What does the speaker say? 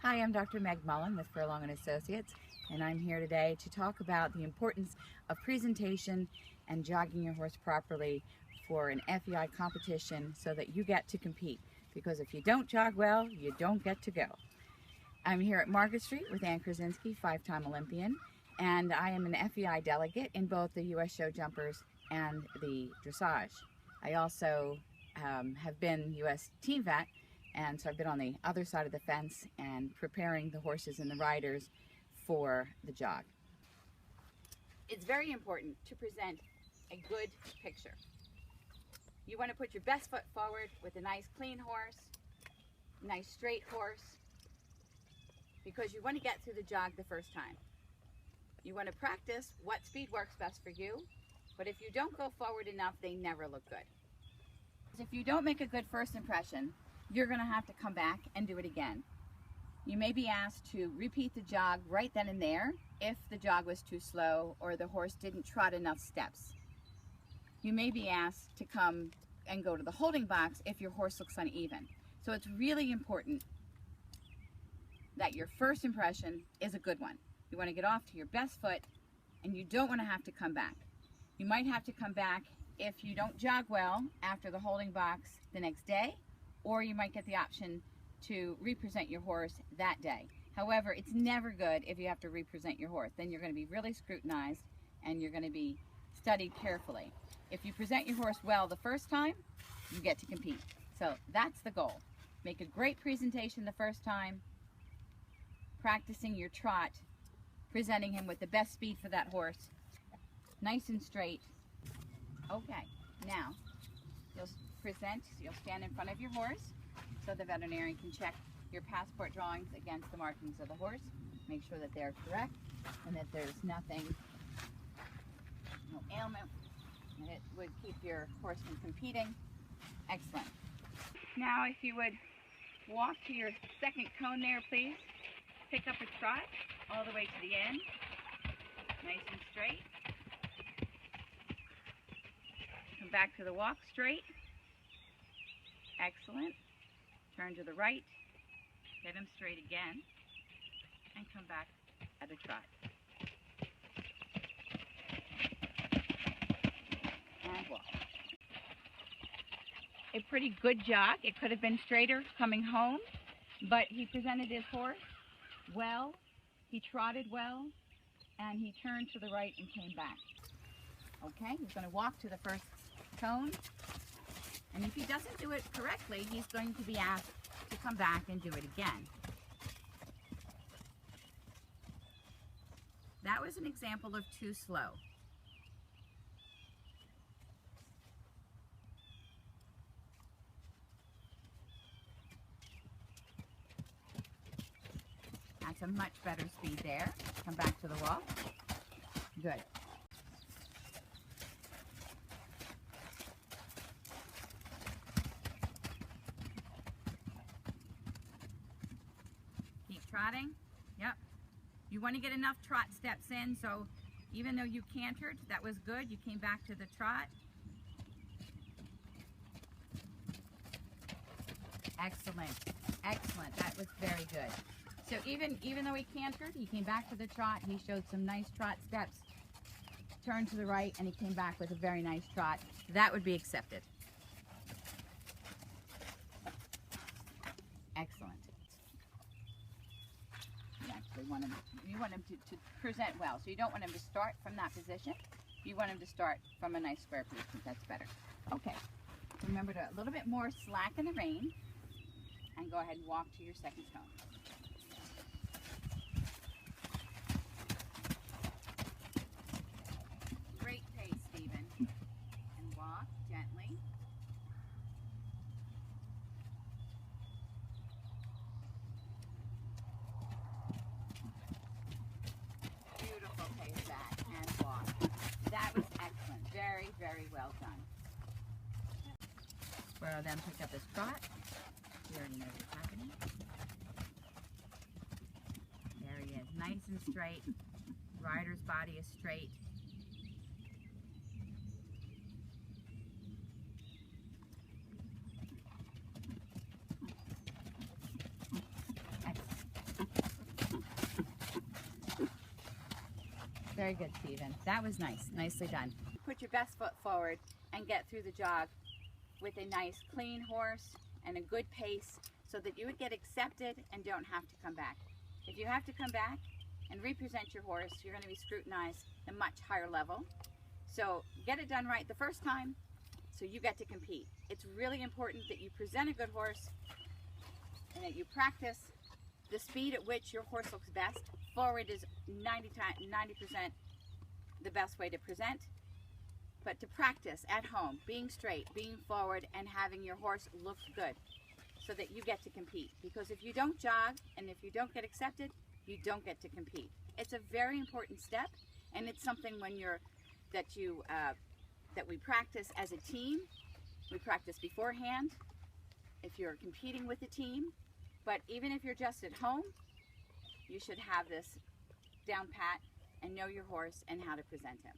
Hi, I'm Dr. Meg Mullin with Furlong & Associates, and I'm here today to talk about the importance of presentation and jogging your horse properly for an FEI competition so that you get to compete. Because if you don't jog well, you don't get to go. I'm here at Market Street with Ann Kursinski, 5-time Olympian, and I am an FEI delegate in both the U.S. show jumpers and the dressage. I also have been U.S. team vet, and so I've been on the other side of the fence and preparing the horses and the riders for the jog. It's very important to present a good picture. You want to put your best foot forward with a nice clean horse, nice straight horse, because you want to get through the jog the first time. You want to practice what speed works best for you, but if you don't go forward enough, they never look good. If you don't make a good first impression, you're going to have to come back and do it again. You may be asked to repeat the jog right then and there if the jog was too slow or the horse didn't trot enough steps. You may be asked to come and go to the holding box if your horse looks uneven. So it's really important that your first impression is a good one. You want to get off to your best foot, and you don't want to have to come back. You might have to come back if you don't jog well after the holding box the next day, or you might get the option to represent your horse that day. However, it's never good if you have to represent your horse. Then you're going to be really scrutinized and you're going to be studied carefully. If you present your horse well the first time, you get to compete. So that's the goal. Make a great presentation the first time, practicing your trot, presenting him with the best speed for that horse, nice and straight. Okay, now you'll stand in front of your horse so the veterinarian can check your passport drawings against the markings of the horse, make sure that they're correct and that there's nothing, no ailment, and it would keep your horse from competing. Excellent. Now if you would walk to your second cone there, please. Pick up a trot all the way to the end, nice and straight. Come back to the walk straight. Excellent. Turn to the right, get him straight again, and come back at a trot. And walk. A pretty good jog. It could have been straighter coming home, but he presented his horse well, he trotted well, and he turned to the right and came back. Okay, he's going to walk to the first cone. And if he doesn't do it correctly, he's going to be asked to come back and do it again. That was an example of too slow. That's a much better speed there. Come back to the walk. Good. Trotting, yep. You want to get enough trot steps in, so even though you cantered, that was good. You came back to the trot. Excellent, excellent. That was very good. So even though he cantered, he came back to the trot. He showed some nice trot steps, turned to the right, and he came back with a very nice trot. That would be accepted. Excellent. You want him to present well. So you don't want him to start from that position. You want him to start from a nice square position. That's better. Okay. Remember to a little bit more slack in the rein and go ahead and walk to your second cone. Great pace, Stephen. And walk gently. That was excellent. Very, very well done. Squirrel then picked up his trot. He already knows what's happening. There he is. Nice and straight. Rider's body is straight. Excellent. Very good, Stephen. That was nice. Nicely done. Put your best foot forward and get through the jog with a nice clean horse and a good pace so that you would get accepted and don't have to come back. If you have to come back and represent your horse, you're going to be scrutinized at a much higher level. So get it done right the first time so you get to compete. It's really important that you present a good horse and that you practice the speed at which your horse looks best. Forward is 90% the best way to present, but to practice at home, being straight, being forward, and having your horse look good so that you get to compete. Because if you don't jog and if you don't get accepted, you don't get to compete. It's a very important step, and it's something that we practice as a team. We practice beforehand if you're competing with a team, but even if you're just at home, you should have this down pat and know your horse and how to present him.